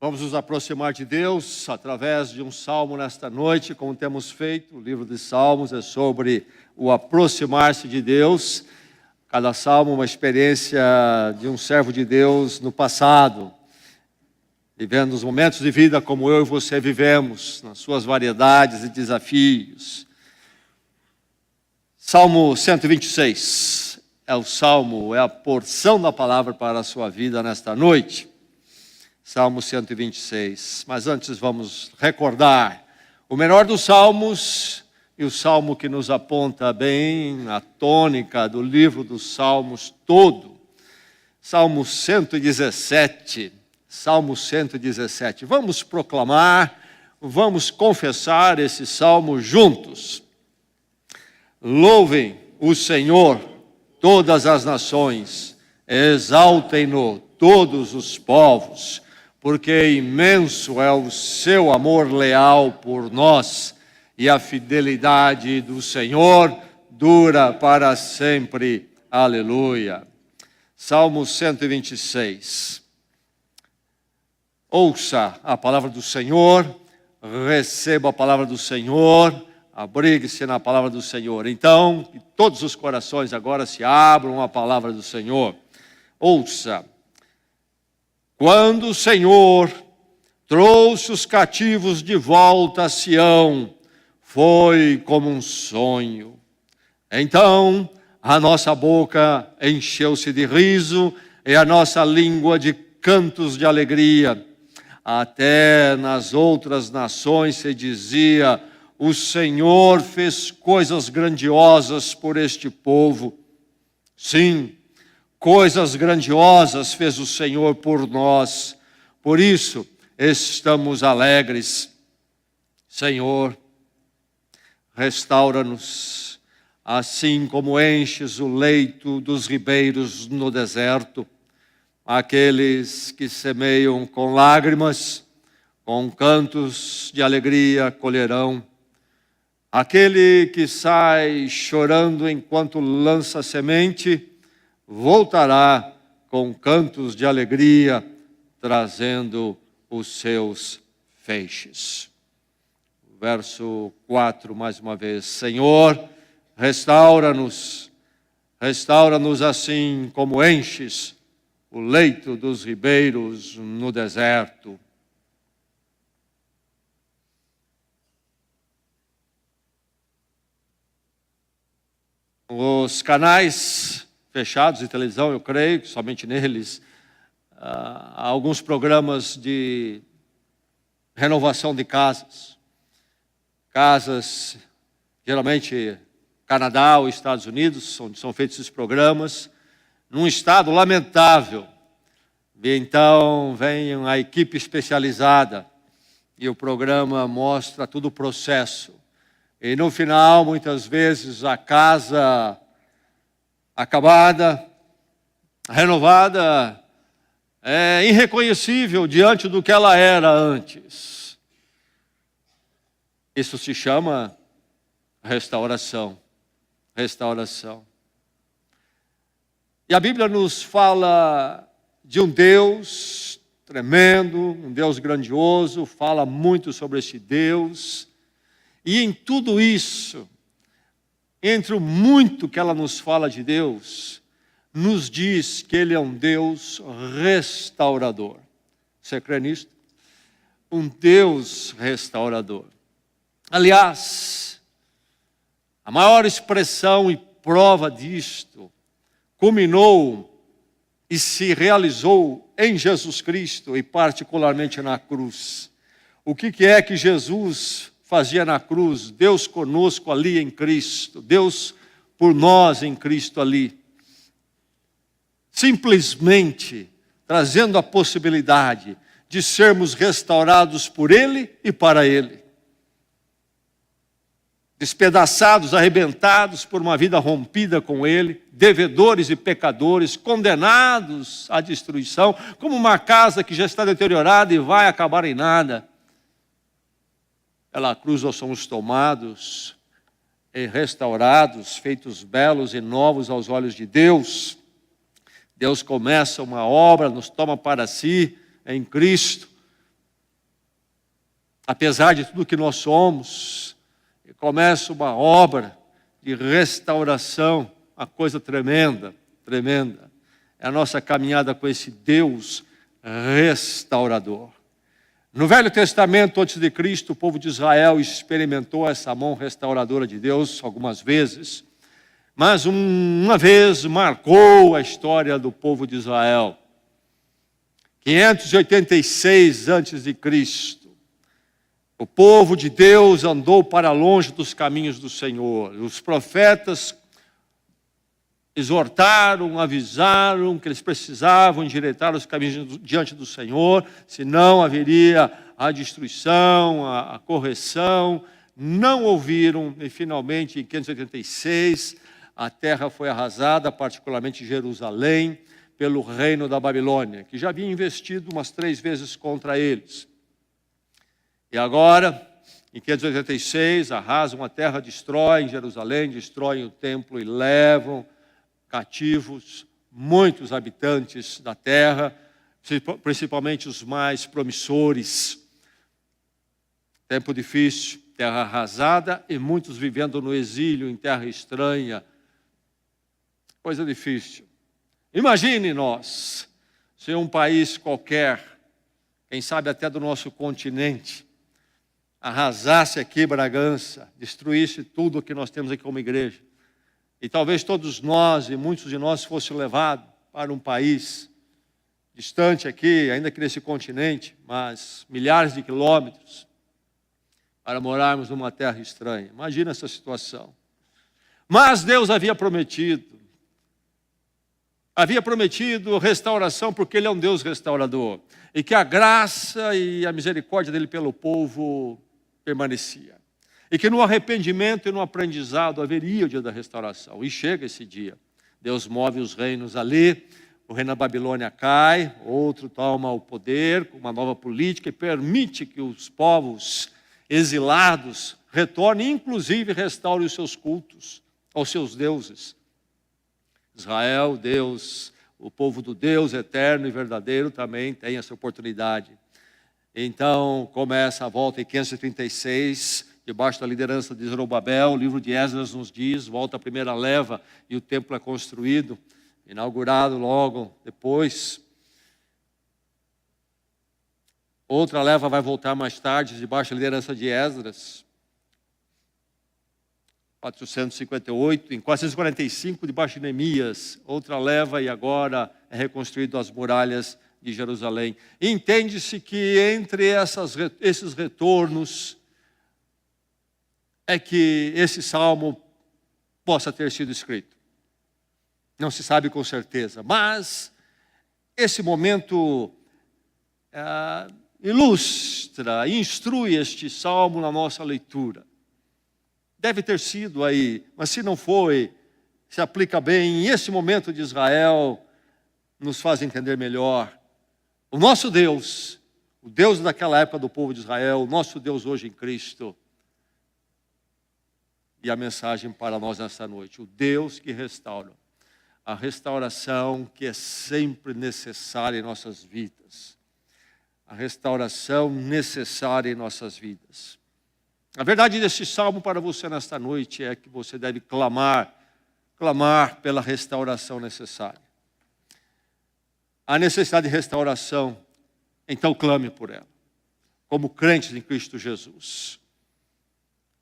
Vamos nos aproximar de Deus através de um salmo nesta noite, como temos feito. O livro de Salmos é sobre o aproximar-se de Deus. Cada salmo é uma experiência de um servo de Deus no passado, vivendo os momentos de vida como eu e você vivemos, nas suas variedades e desafios. Salmo 126 é o salmo, é a porção da palavra para a sua vida nesta noite. Salmo 126. Mas antes vamos recordar o menor dos salmos e o salmo que nos aponta bem a tônica do livro dos Salmos todo. Salmo 117. Salmo 117. Vamos proclamar, vamos confessar esse salmo juntos. Louvem o Senhor todas as nações, exaltem-no todos os povos, porque imenso é o seu amor leal por nós, e a fidelidade do Senhor dura para sempre. Aleluia. Salmo 126. Ouça a palavra do Senhor, receba a palavra do Senhor, abrigue-se na palavra do Senhor. Então, que todos os corações agora se abram à palavra do Senhor. Ouça. Quando o Senhor trouxe os cativos de volta a Sião, foi como um sonho. Então, a nossa boca encheu-se de riso e a nossa língua de cantos de alegria. Até nas outras nações se dizia: o Senhor fez coisas grandiosas por este povo. Sim, coisas grandiosas fez o Senhor por nós. Por isso, estamos alegres. Senhor, restaura-nos, assim como enches o leito dos ribeiros no deserto. Aqueles que semeiam com lágrimas, com cantos de alegria colherão. Aquele que sai chorando enquanto lança semente, voltará com cantos de alegria, trazendo os seus feixes. Verso 4, mais uma vez. Senhor, restaura-nos assim como enches o leito dos ribeiros no deserto. Os canais fechados de televisão, eu creio que somente neles, há alguns programas de renovação de casas. Casas, geralmente Canadá ou Estados Unidos, onde são feitos esses programas, num estado lamentável. E então vem a equipe especializada e o programa mostra todo o processo. E no final, muitas vezes, a casa acabada, renovada, é irreconhecível diante do que ela era antes. Isso se chama restauração. Restauração. E a Bíblia nos fala de um Deus tremendo, um Deus grandioso, fala muito sobre esse Deus. E em tudo isso, entre o muito que ela nos fala de Deus, nos diz que Ele é um Deus restaurador. Você crê nisso? Um Deus restaurador. Aliás, a maior expressão e prova disto culminou e se realizou em Jesus Cristo e particularmente na cruz. O que é que Jesus fazia na cruz? Deus conosco ali em Cristo, Deus por nós em Cristo ali. Simplesmente trazendo a possibilidade de sermos restaurados por Ele e para Ele. Despedaçados, arrebentados por uma vida rompida com Ele, devedores e pecadores, condenados à destruição, como uma casa que já está deteriorada e vai acabar em nada. Pela cruz nós somos tomados e restaurados, feitos belos e novos aos olhos de Deus. Deus começa uma obra, nos toma para si em Cristo, apesar de tudo que nós somos, começa uma obra de restauração, uma coisa tremenda, tremenda. É a nossa caminhada com esse Deus restaurador. No Velho Testamento, antes de Cristo, o povo de Israel experimentou essa mão restauradora de Deus algumas vezes, mas uma vez marcou a história do povo de Israel. 586 antes de Cristo, o povo de Deus andou para longe dos caminhos do Senhor. Os profetas exortaram, avisaram que eles precisavam endireitar os caminhos diante do Senhor, senão haveria a destruição, a correção. Não ouviram e finalmente em 586 a terra foi arrasada, particularmente Jerusalém, pelo reino da Babilônia, que já havia investido umas 3 vezes contra eles. E agora, em 586, arrasam a terra, destroem Jerusalém, destroem o templo e levam cativos muitos habitantes da terra, principalmente os mais promissores. Tempo difícil, terra arrasada e muitos vivendo no exílio, em terra estranha. Coisa difícil. Imagine nós, se um país qualquer, quem sabe até do nosso continente, arrasasse aqui Bragança, destruísse tudo o que nós temos aqui como igreja. E talvez todos nós e muitos de nós fossem levados para um país distante aqui, ainda que nesse continente, mas milhares de quilômetros, para morarmos numa terra estranha. Imagina essa situação. Mas Deus havia prometido restauração, porque Ele é um Deus restaurador. E que a graça e a misericórdia dEle pelo povo permanecia. E que no arrependimento e no aprendizado haveria o dia da restauração. E chega esse dia. Deus move os reinos ali, o reino da Babilônia cai, outro toma o poder, com uma nova política, e permite que os povos exilados retornem, inclusive restaurem os seus cultos aos seus deuses. Israel, Deus, o povo do Deus eterno e verdadeiro também tem essa oportunidade. Então começa a volta em 536, debaixo da liderança de Zorobabel. O livro de Esdras nos diz, volta a primeira leva e o templo é construído, inaugurado logo depois. Outra leva vai voltar mais tarde, debaixo da liderança de Esdras. 458, em 445, debaixo de Neemias, outra leva e agora é reconstruído as muralhas de Jerusalém. E entende-se que entre esses retornos é que esse salmo possa ter sido escrito. Não se sabe com certeza, mas esse momento ilustra, instrui este salmo na nossa leitura. Deve ter sido aí, mas se não foi, se aplica bem. E esse momento de Israel nos faz entender melhor. O nosso Deus, o Deus daquela época do povo de Israel, o nosso Deus hoje em Cristo. E a mensagem para nós nessa noite, o Deus que restaura. A restauração que é sempre necessária em nossas vidas. A restauração necessária em nossas vidas. A verdade desse salmo para você nesta noite é que você deve clamar pela restauração necessária. A necessidade de restauração, então clame por ela, como crentes em Cristo Jesus.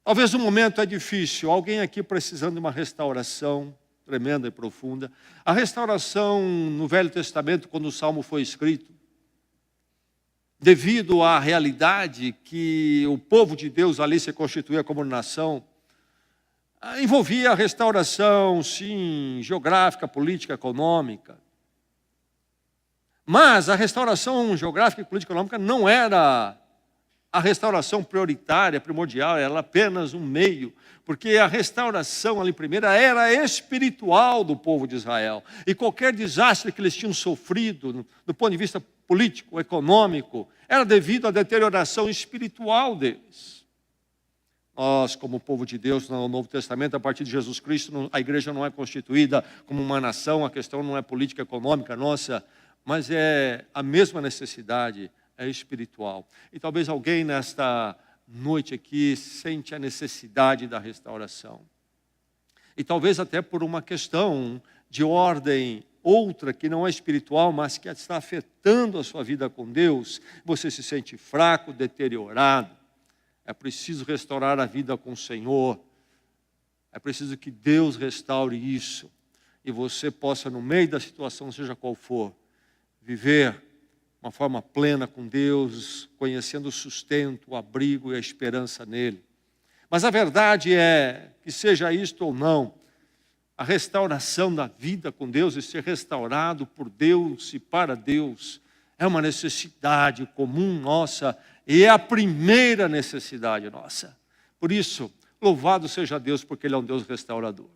Talvez o momento é difícil, alguém aqui precisando de uma restauração tremenda e profunda. A restauração no Velho Testamento, quando o salmo foi escrito, devido à realidade que o povo de Deus ali se constituía como nação, envolvia a restauração, sim, geográfica, política, econômica. Mas a restauração geográfica, política e econômica não era a restauração prioritária, primordial, era apenas um meio, porque a restauração ali primeira era espiritual do povo de Israel. E qualquer desastre que eles tinham sofrido, do ponto de vista político, econômico, era devido à deterioração espiritual deles. Nós, como povo de Deus, no Novo Testamento, a partir de Jesus Cristo, a igreja não é constituída como uma nação, a questão não é política econômica nossa, mas é a mesma necessidade é espiritual. E talvez alguém nesta noite aqui sente a necessidade da restauração. E talvez até por uma questão de ordem outra que não é espiritual, mas que está afetando a sua vida com Deus, você se sente fraco, deteriorado. É preciso restaurar a vida com o Senhor. É preciso que Deus restaure isso. E você possa, no meio da situação, seja qual for, viver uma forma plena com Deus, conhecendo o sustento, o abrigo e a esperança nele. Mas a verdade é que, seja isto ou não, a restauração da vida com Deus e ser restaurado por Deus e para Deus é uma necessidade comum nossa e é a primeira necessidade nossa. Por isso, louvado seja Deus, porque Ele é um Deus restaurador.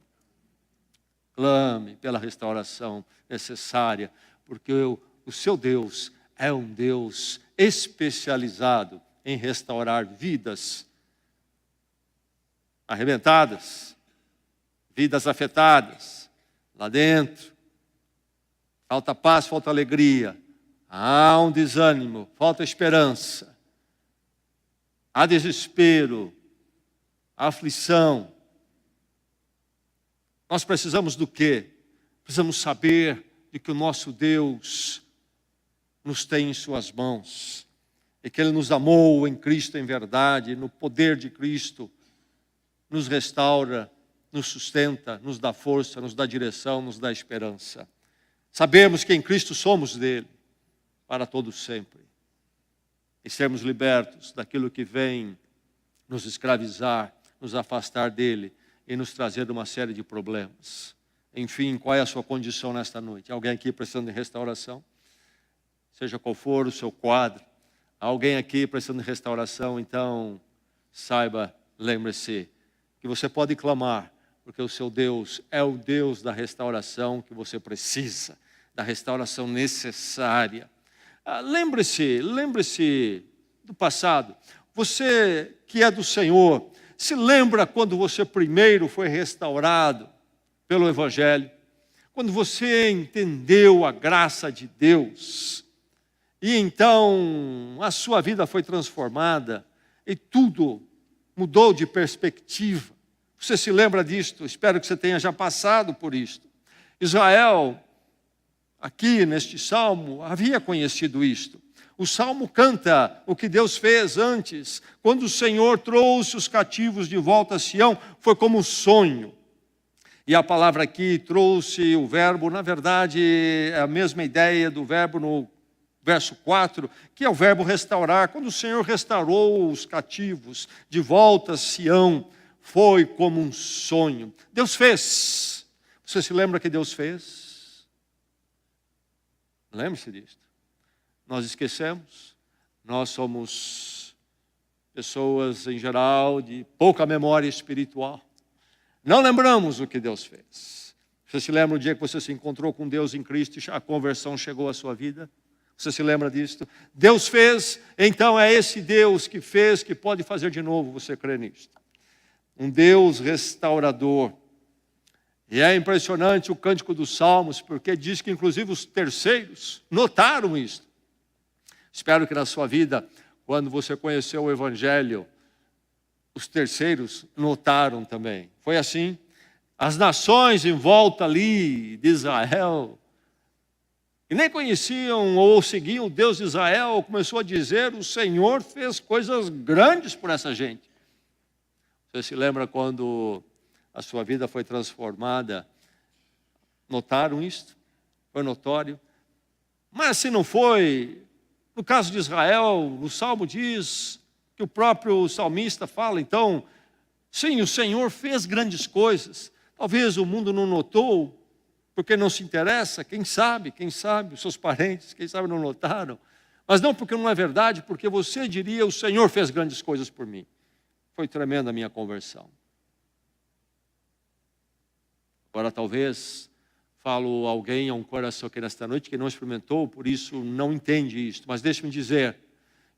Clame pela restauração necessária, porque o seu Deus é um Deus especializado em restaurar vidas arrebentadas, vidas afetadas, lá dentro. Falta paz, falta alegria, há um desânimo, falta esperança, há desespero, há aflição. Nós precisamos do quê? Precisamos saber de que o nosso Deus nos tem em suas mãos e que Ele nos amou em Cristo em verdade, no poder de Cristo, nos restaura, nos sustenta, nos dá força, nos dá direção, nos dá esperança. Sabemos que em Cristo somos dele, para todo sempre. E sermos libertos daquilo que vem nos escravizar, nos afastar dele e nos trazer uma série de problemas. Enfim, qual é a sua condição nesta noite? Alguém aqui precisando de restauração? Seja qual for o seu quadro. Alguém aqui precisando de restauração, então saiba, lembre-se, que você pode clamar, porque o seu Deus é o Deus da restauração que você precisa, da restauração necessária. Lembre-se do passado. Você que é do Senhor, se lembra quando você primeiro foi restaurado pelo Evangelho? Quando você entendeu a graça de Deus, e então a sua vida foi transformada, e tudo mudou de perspectiva. Você se lembra disto? Espero que você tenha já passado por isto. Israel, aqui neste salmo, havia conhecido isto. O salmo canta o que Deus fez antes. Quando o Senhor trouxe os cativos de volta a Sião, foi como um sonho. E a palavra aqui trouxe o verbo, na verdade, é a mesma ideia do verbo no verso 4, que é o verbo restaurar. Quando o Senhor restaurou os cativos de volta a Sião, foi como um sonho. Deus fez. Você se lembra que Deus fez? Lembre-se disto. Nós esquecemos. Nós somos pessoas, em geral, de pouca memória espiritual. Não lembramos o que Deus fez. Você se lembra o dia que você se encontrou com Deus em Cristo e a conversão chegou à sua vida? Você se lembra disto? Deus fez, então é esse Deus que fez, que pode fazer de novo, você crê nisto. Um Deus restaurador. E é impressionante o cântico dos Salmos, porque diz que inclusive os terceiros notaram isto. Espero que na sua vida, quando você conheceu o Evangelho, os terceiros notaram também. Foi assim. As nações em volta ali de Israel, e nem conheciam ou seguiam o Deus de Israel, começou a dizer: o Senhor fez coisas grandes por essa gente. Você se lembra quando a sua vida foi transformada? Notaram isto? Foi notório? Mas se não foi, no caso de Israel, o Salmo diz que o próprio salmista fala, então, sim, o Senhor fez grandes coisas. Talvez o mundo não notou, porque não se interessa, quem sabe, os seus parentes, quem sabe não notaram. Mas não porque não é verdade, porque você diria: o Senhor fez grandes coisas por mim. Foi tremenda a minha conversão. Agora talvez falo a alguém, a um coração aqui nesta noite que não experimentou, por isso não entende isto. Mas deixe-me dizer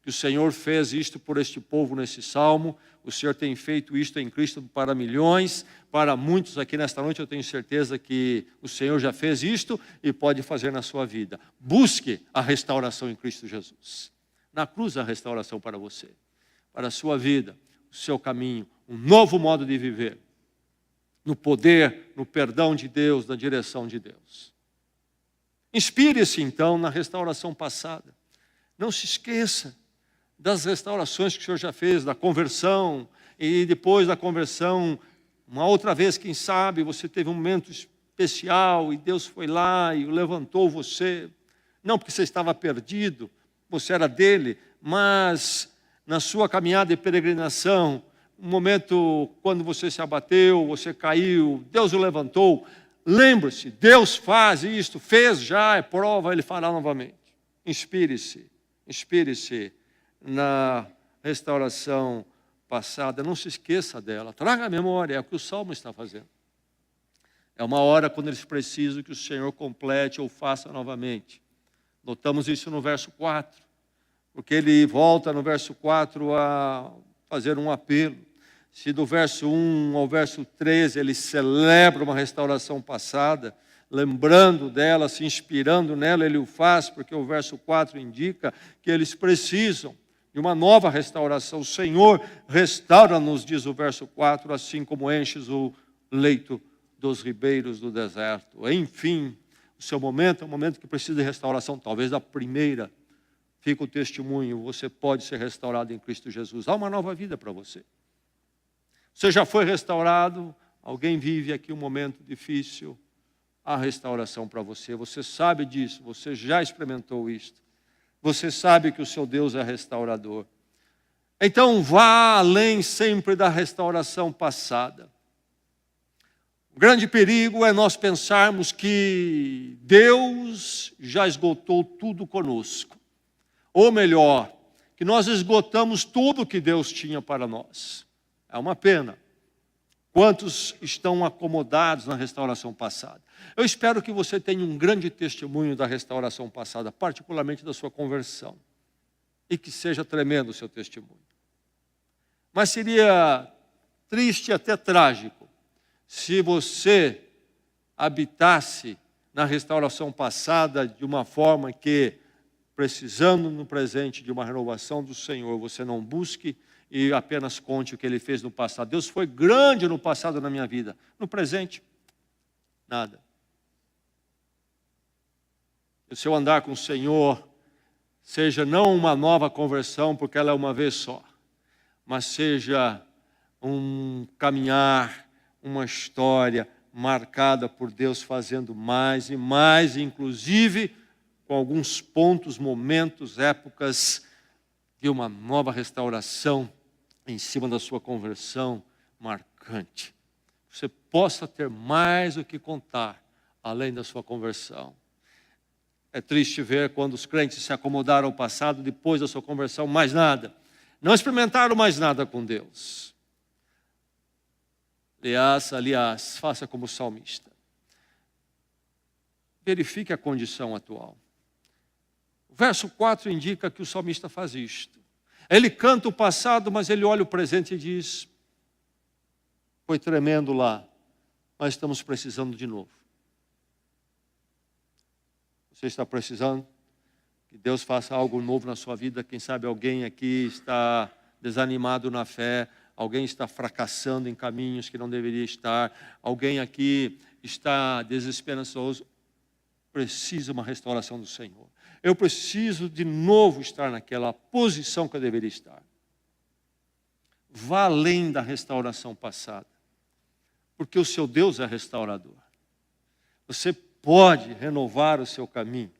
que o Senhor fez isto por este povo nesse salmo. O Senhor tem feito isto em Cristo para milhões, para muitos aqui nesta noite. Eu tenho certeza que o Senhor já fez isto e pode fazer na sua vida. Busque a restauração em Cristo Jesus. na cruz a restauração para você, para a sua vida, o seu caminho, um novo modo de viver, no poder, no perdão de Deus, na direção de Deus. Inspire-se então na restauração passada. Não se esqueça das restaurações que o Senhor já fez, da conversão, e depois da conversão, uma outra vez, quem sabe, você teve um momento especial e Deus foi lá e levantou você, não porque você estava perdido, você era dele, mas na sua caminhada de peregrinação, um momento quando você se abateu, você caiu, Deus o levantou. Lembre-se, Deus faz isto, fez já, é prova, Ele fará novamente. Inspire-se na restauração passada, não se esqueça dela, traga a memória, é o que o Salmo está fazendo. É uma hora quando eles precisam que o Senhor complete ou faça novamente. Notamos isso no verso 4, porque ele volta no verso 4 a fazer um apelo. Se do verso 1 ao verso 13 ele celebra uma restauração passada, lembrando dela, se inspirando nela, ele o faz, porque o verso 4 indica que eles precisam de uma nova restauração. O Senhor restaura-nos, diz o verso 4, assim como enches o leito dos ribeiros do deserto. Enfim, o seu momento é um momento que precisa de restauração, talvez a primeira. Fica o testemunho, você pode ser restaurado em Cristo Jesus. Há uma nova vida para você. Você já foi restaurado, alguém vive aqui um momento difícil, há restauração para você. Você sabe disso, você já experimentou isto. Você sabe que o seu Deus é restaurador. Então vá além sempre da restauração passada. O grande perigo é nós pensarmos que Deus já esgotou tudo conosco. Ou melhor, que nós esgotamos tudo que Deus tinha para nós. É uma pena. Quantos estão acomodados na restauração passada? Eu espero que você tenha um grande testemunho da restauração passada, particularmente da sua conversão. E que seja tremendo o seu testemunho. Mas seria triste e até trágico se você habitasse na restauração passada de uma forma que, precisando no presente de uma renovação do Senhor, você não busque e apenas conte o que Ele fez no passado. Deus foi grande no passado na minha vida. No presente, nada. O seu andar com o Senhor seja não uma nova conversão, porque ela é uma vez só, mas seja um caminhar, uma história marcada por Deus fazendo mais e mais, inclusive com alguns pontos, momentos, épocas de uma nova restauração em cima da sua conversão marcante. Você possa ter mais o que contar além da sua conversão. É triste ver quando os crentes se acomodaram ao passado, depois da sua conversão, mais nada. Não experimentaram mais nada com Deus. Aliás, faça como o salmista. Verifique a condição atual. O verso 4 indica que o salmista faz isto. Ele canta o passado, mas ele olha o presente e diz: foi tremendo lá, mas estamos precisando de novo. Você está precisando que Deus faça algo novo na sua vida? Quem sabe alguém aqui está desanimado na fé, alguém está fracassando em caminhos que não deveria estar, alguém aqui está desesperançoso. Precisa uma restauração do Senhor. Eu preciso de novo estar naquela posição que eu deveria estar. Vá além da restauração passada, porque o seu Deus é restaurador. Você pode renovar o seu caminho.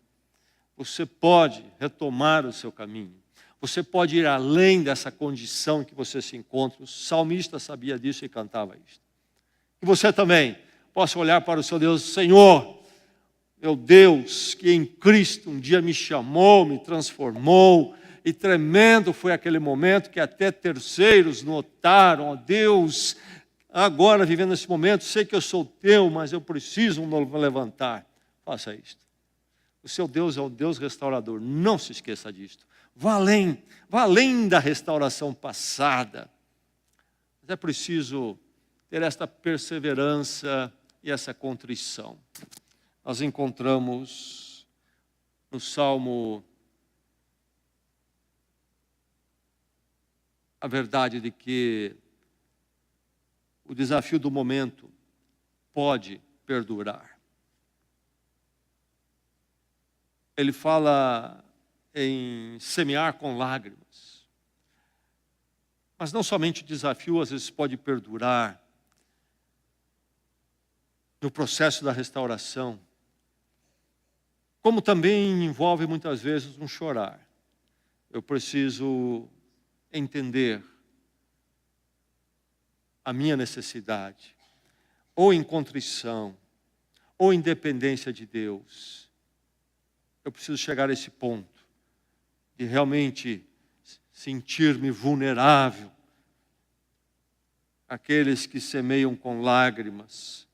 Você pode retomar o seu caminho. Você pode ir além dessa condição em que você se encontra. O salmista sabia disso e cantava isso. E você também possa olhar para o seu Deus: Senhor, meu Deus, que em Cristo um dia me chamou, me transformou, e tremendo foi aquele momento que até terceiros notaram: ó Deus, agora vivendo esse momento, sei que eu sou teu, mas eu preciso me levantar. Faça isto. O seu Deus é um Deus restaurador, não se esqueça disto. Vá além da restauração passada. Mas é preciso ter esta perseverança e essa contrição. Nós encontramos no Salmo a verdade de que o desafio do momento pode perdurar. Ele fala em semear com lágrimas. Mas não somente o desafio, às vezes, pode perdurar no processo da restauração, como também envolve muitas vezes um chorar. Eu preciso entender a minha necessidade, ou em contrição, ou em dependência de Deus. Eu preciso chegar a esse ponto de realmente sentir-me vulnerável. Aqueles que semeiam com lágrimas,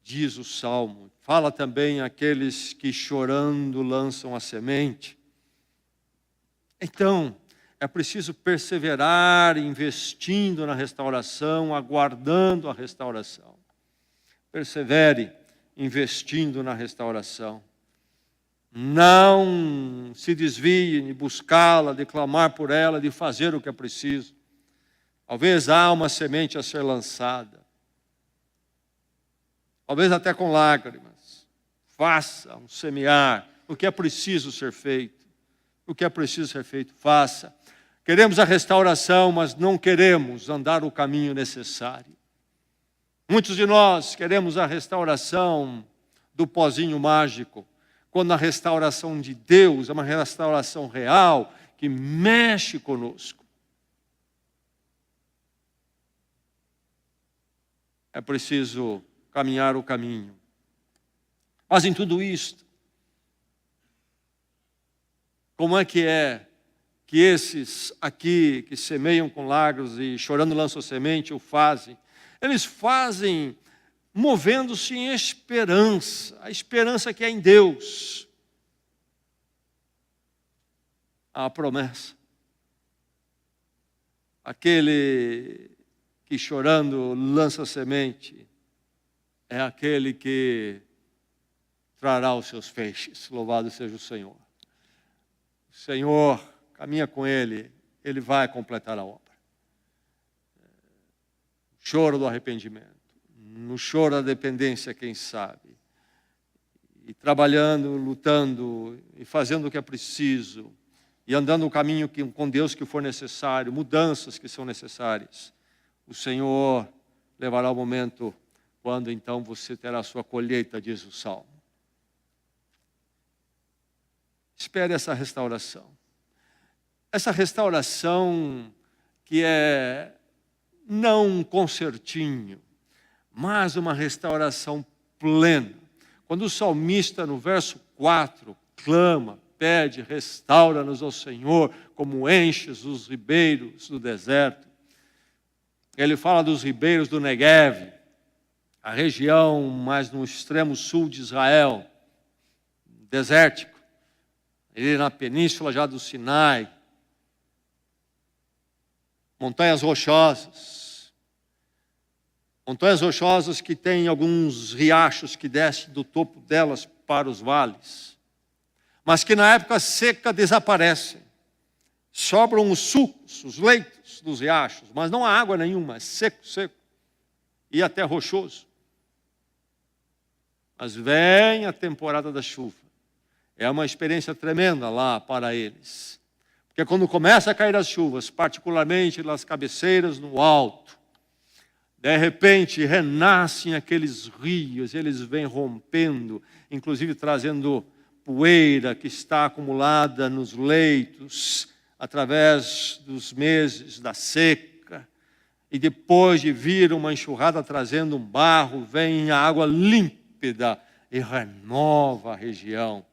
diz o Salmo. Fala também aqueles que chorando lançam a semente. Então, é preciso perseverar investindo na restauração, aguardando a restauração. Persevere investindo na restauração. Não se desvie de buscá-la, de clamar por ela, de fazer o que é preciso. Talvez há uma semente a ser lançada. Talvez até com lágrimas. Faça um semear. O que é preciso ser feito. O que é preciso ser feito, faça. Queremos a restauração, mas não queremos andar o caminho necessário. Muitos de nós queremos a restauração do pozinho mágico, quando a restauração de Deus é uma restauração real que mexe conosco. É preciso caminhar o caminho. Mas em tudo isto, como é que esses aqui que semeiam com lágrimas e chorando lançam semente o fazem? Eles fazem movendo-se em esperança, a esperança que é em Deus. A promessa. Aquele que chorando lança semente é aquele que trará os seus feixes. Louvado seja o Senhor. O Senhor caminha com ele, ele vai completar a obra. O choro do arrependimento, no choro da dependência, quem sabe. E trabalhando, lutando e fazendo o que é preciso. E andando o caminho com Deus que for necessário, mudanças que são necessárias. O Senhor levará o momento quando então você terá a sua colheita, diz o Salmo. Espere essa restauração. Essa restauração que é não um concertinho, mas uma restauração plena. Quando o salmista, no verso 4, clama, pede, restaura-nos, ó Senhor, como enches os ribeiros do deserto. Ele fala dos ribeiros do Neguev, a região mais no extremo sul de Israel, desértico, ele na península já do Sinai, montanhas rochosas que têm alguns riachos que descem do topo delas para os vales, mas que na época seca desaparecem. Sobram os sulcos, os leitos dos riachos, mas não há água nenhuma, é seco, seco, e até rochoso. Mas vem a temporada da chuva. É uma experiência tremenda lá para eles. Porque quando começa a cair as chuvas, particularmente nas cabeceiras no alto, de repente renascem aqueles rios, eles vêm rompendo, inclusive trazendo poeira que está acumulada nos leitos, através dos meses da seca, e depois de vir uma enxurrada trazendo um barro, vem a água límpida e renova a região.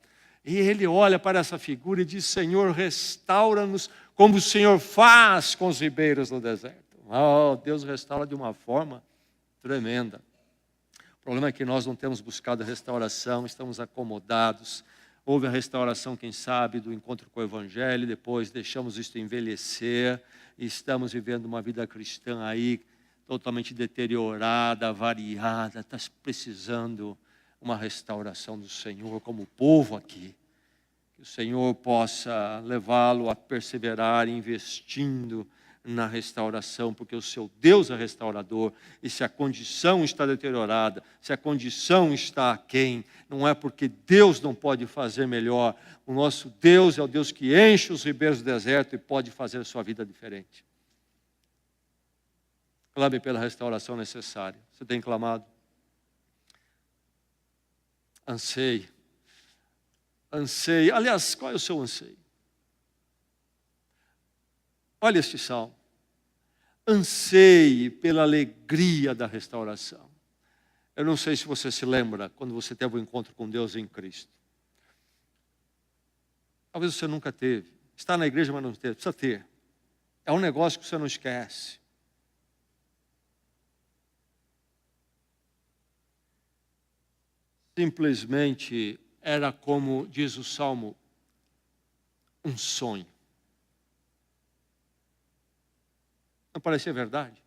E ele olha para essa figura e diz: Senhor, restaura-nos como o Senhor faz com os ribeiros no deserto. Oh, Deus restaura de uma forma tremenda. O problema é que nós não temos buscado a restauração, estamos acomodados. Houve a restauração, quem sabe, do encontro com o Evangelho, depois deixamos isto envelhecer e estamos vivendo uma vida cristã aí totalmente deteriorada, variada, está precisando uma restauração do Senhor, como o povo aqui. Que o Senhor possa levá-lo a perseverar investindo na restauração, porque o seu Deus é restaurador. E se a condição está deteriorada, se a condição está aquém, não é porque Deus não pode fazer melhor. O nosso Deus é o Deus que enche os ribeiros do deserto e pode fazer a sua vida diferente. Clame pela restauração necessária. Você tem clamado? Anseie. Anseie. Aliás, qual é o seu anseio? Olha este salmo. Anseie pela alegria da restauração. Eu não sei se você se lembra quando você teve um encontro com Deus em Cristo. Talvez você nunca teve. Está na igreja, mas não teve. Precisa ter. É um negócio que você não esquece. Simplesmente era como diz o Salmo, um sonho. Não parecia verdade?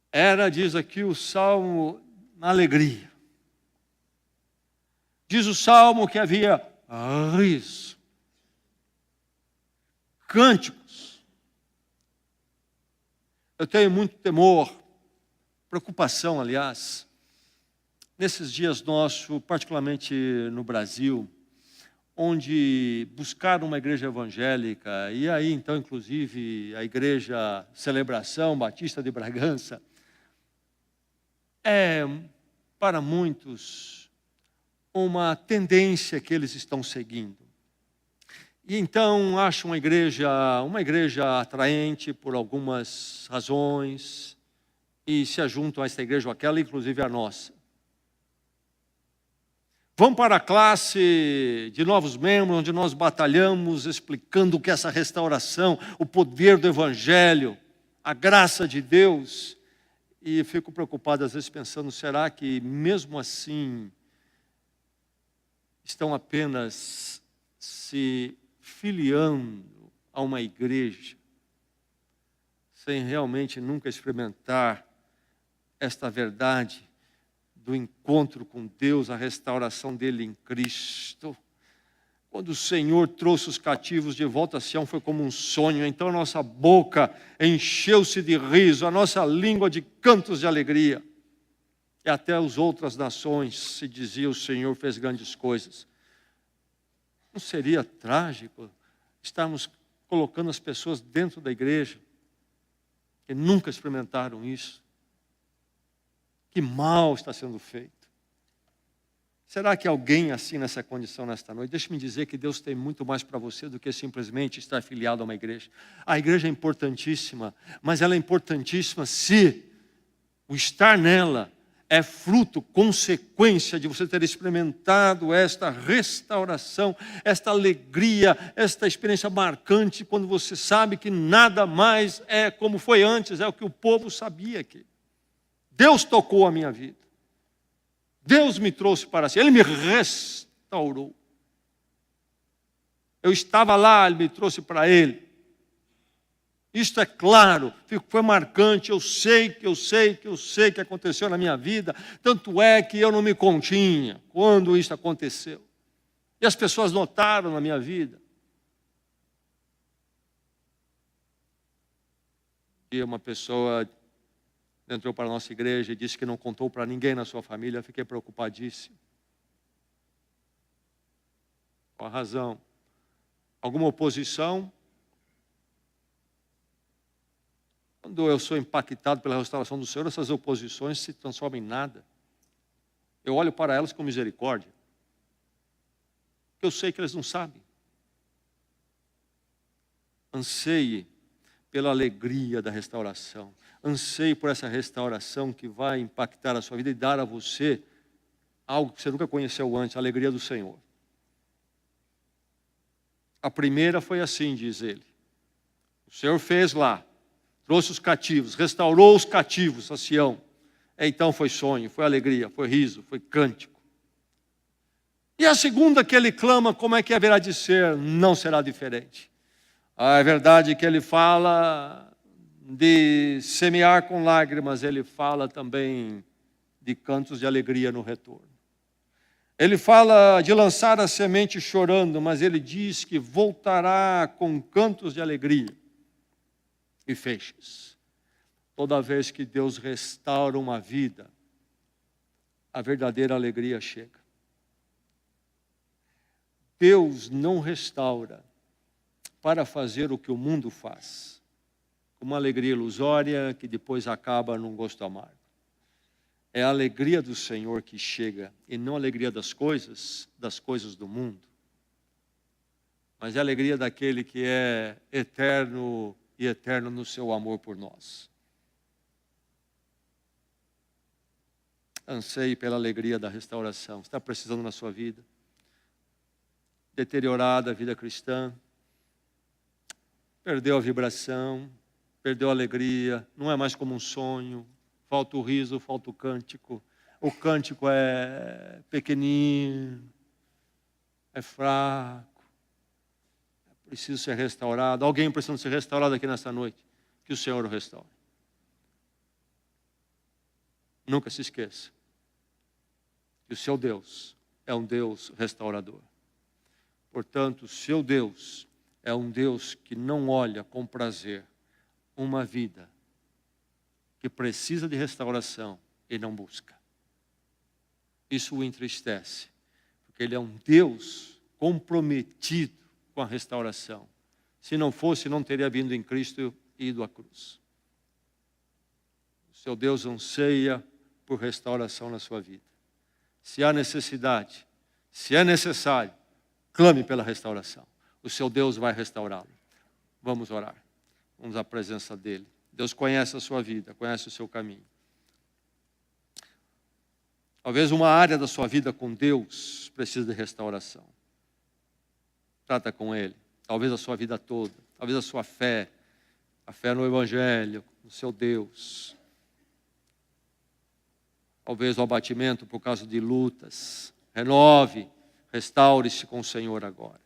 Era, diz aqui o Salmo, na alegria. Diz o Salmo que havia riso, cânticos. Eu tenho muito temor, preocupação, aliás, nesses dias nossos, particularmente no Brasil, onde buscar uma igreja evangélica, e aí então inclusive a igreja Celebração Batista de Bragança, é para muitos uma tendência que eles estão seguindo. E então acham uma igreja atraente por algumas razões, e se ajuntam a esta igreja ou aquela, inclusive a nossa. Vão para a classe de novos membros, onde nós batalhamos, explicando o que é essa restauração, o poder do Evangelho, a graça de Deus. E fico preocupado, às vezes, pensando, será que mesmo assim estão apenas se filiando a uma igreja, sem realmente nunca experimentar esta verdade do encontro com Deus, a restauração dele em Cristo. Quando o Senhor trouxe os cativos de volta a Sião, foi como um sonho. Então a nossa boca encheu-se de riso, a nossa língua de cantos de alegria. E até as outras nações se dizia, o Senhor fez grandes coisas. Não seria trágico estarmos colocando as pessoas dentro da igreja que nunca experimentaram isso? Que mal está sendo feito. Será que alguém assim nessa condição nesta noite? Deixe-me dizer que Deus tem muito mais para você do que simplesmente estar afiliado a uma igreja. A igreja é importantíssima, mas ela é importantíssima se o estar nela é fruto, consequência de você ter experimentado esta restauração, esta alegria, esta experiência marcante, quando você sabe que nada mais é como foi antes, é o que o povo sabia aqui. Deus tocou a minha vida. Deus me trouxe para si. Ele me restaurou. Eu estava lá, Ele me trouxe para Ele. Isto é claro, foi marcante. Eu sei que aconteceu na minha vida. Tanto é que eu não me continha quando isso aconteceu. E as pessoas notaram na minha vida. E uma pessoa entrou para a nossa igreja e disse que não contou para ninguém na sua família. Eu fiquei preocupadíssimo. Qual a razão? Alguma oposição? Quando eu sou impactado pela restauração do Senhor, essas oposições se transformam em nada. Eu olho para elas com misericórdia. Eu sei que eles não sabem. Anseie pela alegria da restauração. Anseie por essa restauração que vai impactar a sua vida e dar a você algo que você nunca conheceu antes, a alegria do Senhor. A primeira foi assim, diz ele. O Senhor fez lá, trouxe os cativos, restaurou os cativos a Sião. Então foi sonho, foi alegria, foi riso, foi cântico. E a segunda que ele clama, como é que haverá de ser? Não será diferente. É verdade que ele fala de semear com lágrimas, ele fala também de cantos de alegria no retorno. Ele fala de lançar a semente chorando, mas ele diz que voltará com cantos de alegria e feixes. Toda vez que Deus restaura uma vida, a verdadeira alegria chega. Deus não restaura para fazer o que o mundo faz, uma alegria ilusória que depois acaba num gosto amargo. É a alegria do Senhor que chega, e não a alegria das coisas do mundo, mas é a alegria daquele que é eterno e eterno no seu amor por nós. Anseie pela alegria da restauração. Está precisando na sua vida? Deteriorada a vida cristã, perdeu a vibração, perdeu a alegria, não é mais como um sonho. Falta o riso, falta o cântico. O cântico é pequenino, é fraco, é preciso ser restaurado. Alguém precisa ser restaurado aqui nesta noite. Que o Senhor o restaure. Nunca se esqueça que o seu Deus é um Deus restaurador. Portanto, o seu Deus é um Deus que não olha com prazer uma vida que precisa de restauração e não busca. Isso o entristece, porque Ele é um Deus comprometido com a restauração. Se não fosse, não teria vindo em Cristo e ido à cruz. O seu Deus anseia por restauração na sua vida. Se há necessidade, se é necessário, clame pela restauração. O seu Deus vai restaurá-lo. Vamos orar. Vamos à presença dEle. Deus conhece a sua vida, conhece o seu caminho. Talvez uma área da sua vida com Deus precise de restauração. Trata com Ele. Talvez a sua vida toda. Talvez a sua fé. A fé no Evangelho, no seu Deus. Talvez o abatimento por causa de lutas. Renove, restaure-se com o Senhor agora.